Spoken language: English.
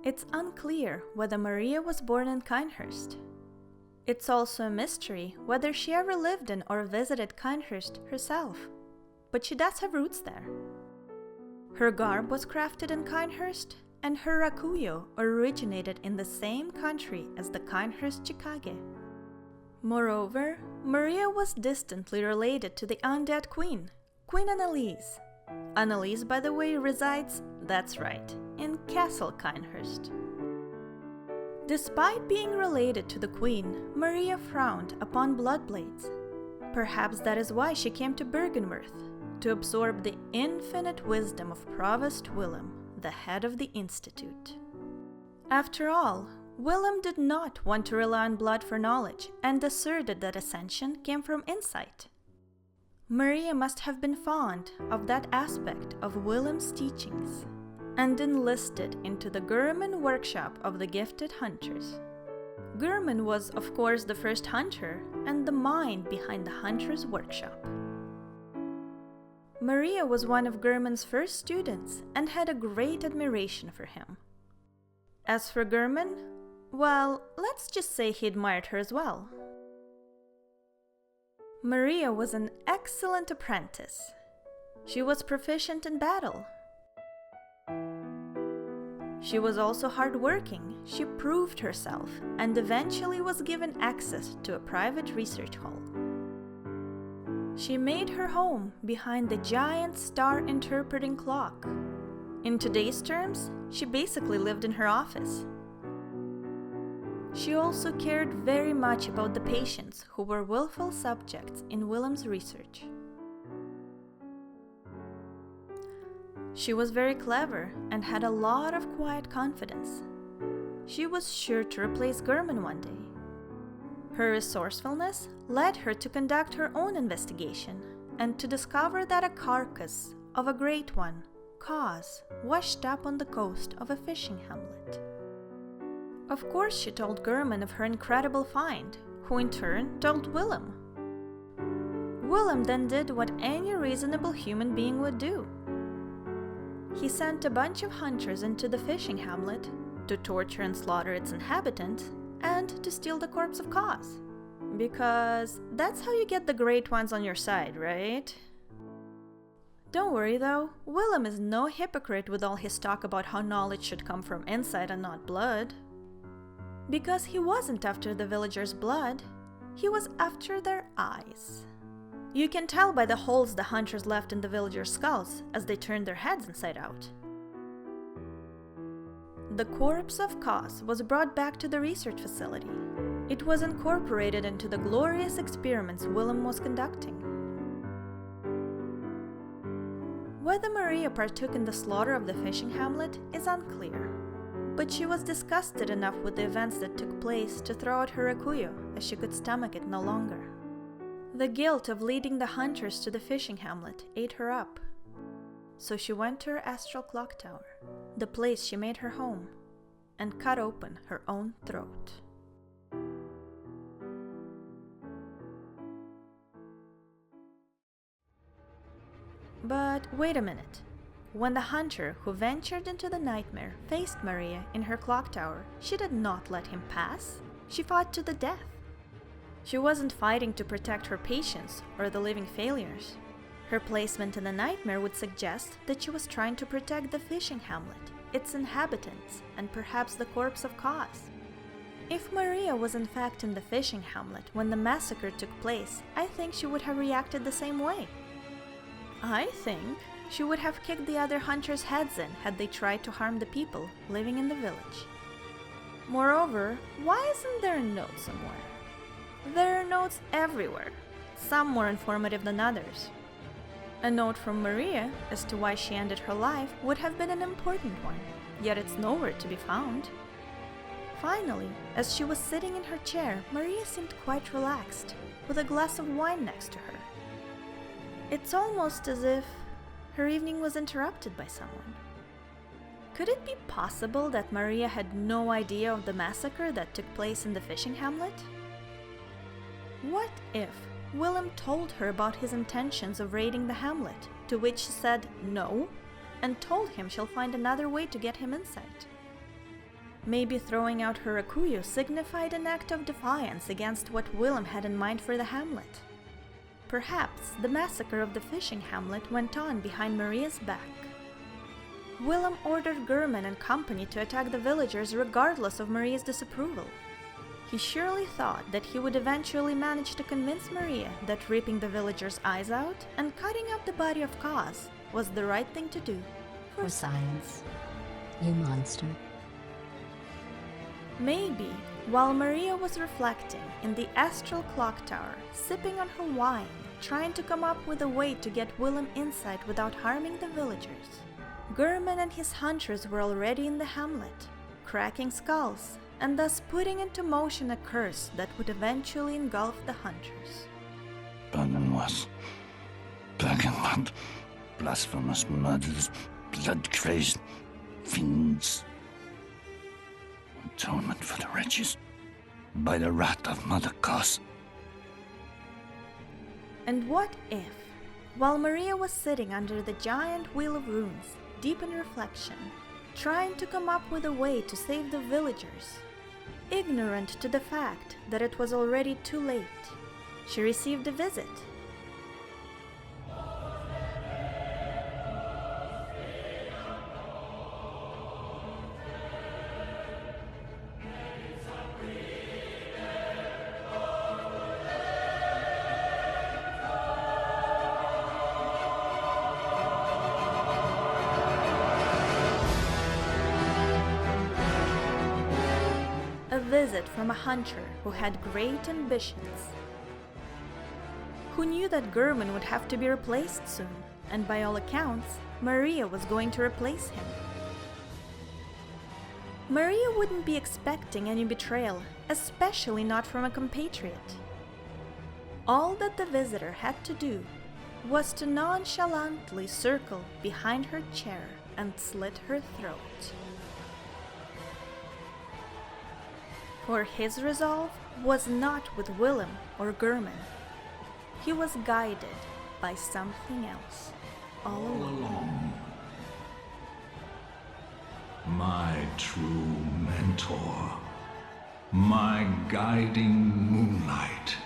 It's unclear whether Maria was born in Kinehurst. It's also a mystery whether she ever lived in or visited Kinehurst herself, but she does have roots there. Her garb was crafted in Kinehurst, and her rakuyo originated in the same country as the Kinehurst Chikage. Moreover, Maria was distantly related to the undead queen, Queen Annalise. Annalise, by the way, resides, that's right, in Castle Kinehurst. Despite being related to the queen, Maria frowned upon bloodblades. Perhaps that is why she came to Bergenworth, to absorb the infinite wisdom of Provost Willem, the head of the Institute. After all, Willem did not want to rely on blood for knowledge and asserted that ascension came from insight. Maria must have been fond of that aspect of Willem's teachings and enlisted into the Gurman workshop of the gifted hunters. Gurman was, of course, the first hunter and the mind behind the hunter's workshop. Maria was one of Gurman's first students and had a great admiration for him. As for Gurman, well, let's just say he admired her as well. Maria was an excellent apprentice. She was proficient in battle. She was also hardworking. She proved herself and eventually was given access to a private research hall. She made her home behind the giant star-interpreting clock. In today's terms, she basically lived in her office. She also cared very much about the patients who were willful subjects in Willem's research. She was very clever and had a lot of quiet confidence. She was sure to replace Gurman one day. Her resourcefulness led her to conduct her own investigation and to discover that a carcass of a great one, Kaz, washed up on the coast of a fishing hamlet. Of course, she told Gurman of her incredible find, who in turn told Willem. Willem then did what any reasonable human being would do. He sent a bunch of hunters into the fishing hamlet to torture and slaughter its inhabitants and to steal the corpse of Kaz. Because that's how you get the great ones on your side, right? Don't worry though, Willem is no hypocrite with all his talk about how knowledge should come from inside and not blood. Because he wasn't after the villagers' blood, he was after their eyes. You can tell by the holes the hunters left in the villagers' skulls as they turned their heads inside out. The corpse of Kaz was brought back to the research facility. It was incorporated into the glorious experiments Willem was conducting. Whether Maria partook in the slaughter of the fishing hamlet is unclear, but she was disgusted enough with the events that took place to throw out her rakuyo as she could stomach it no longer. The guilt of leading the hunters to the fishing hamlet ate her up. So she went to her Astral ClockTower, the place she made her home, and cut open her own throat. But wait a minute. When the hunter who ventured into the nightmare faced Maria in her clock tower, she did not let him pass. She fought to the death. She wasn't fighting to protect her patients or the living failures. Her placement in the nightmare would suggest that she was trying to protect the fishing hamlet, its inhabitants, and perhaps the corpse of Kaz. If Maria was in fact in the fishing hamlet when the massacre took place, I think she would have reacted the same way. I think she would have kicked the other hunters' heads in had they tried to harm the people living in the village. Moreover, why isn't there a note somewhere? There are notes everywhere, some more informative than others. A note from Maria as to why she ended her life would have been an important one, yet it's nowhere to be found. Finally, as she was sitting in her chair, Maria seemed quite relaxed, with a glass of wine next to her. It's almost as if her evening was interrupted by someone. Could it be possible that Maria had no idea of the massacre that took place in the fishing hamlet? What if Willem told her about his intentions of raiding the hamlet, to which she said no, and told him she'll find another way to get him insight? Maybe throwing out her rakuyu signified an act of defiance against what Willem had in mind for the hamlet. Perhaps the massacre of the fishing hamlet went on behind Maria's back. Willem ordered Gurman and company to attack the villagers regardless of Maria's disapproval. He surely thought that he would eventually manage to convince Maria that ripping the villagers' eyes out and cutting up the body of Kaz was the right thing to do. For science, you monster. Maybe, while Maria was reflecting in the Astral ClockTower, sipping on her wine, trying to come up with a way to get Willem inside without harming the villagers, Gurman and his hunters were already in the hamlet, cracking skulls, and thus putting into motion a curse that would eventually engulf the hunters. Burden-was, Bergenwand, blasphemous murders, blood-crazed fiends. Atonement for the wretches, by the wrath of Mother Kaz. And what if, while Maria was sitting under the giant wheel of runes, deep in reflection, trying to come up with a way to save the villagers, ignorant to the fact that it was already too late, she received a visit? A visit from a hunter who had great ambitions, who knew that Gurman would have to be replaced soon, and by all accounts, Maria was going to replace him. Maria wouldn't be expecting any betrayal, especially not from a compatriot. All that the visitor had to do was to nonchalantly circle behind her chair and slit her throat. For his resolve was not with Willem or Gurman. He was guided by something else all along. My true mentor, my guiding moonlight.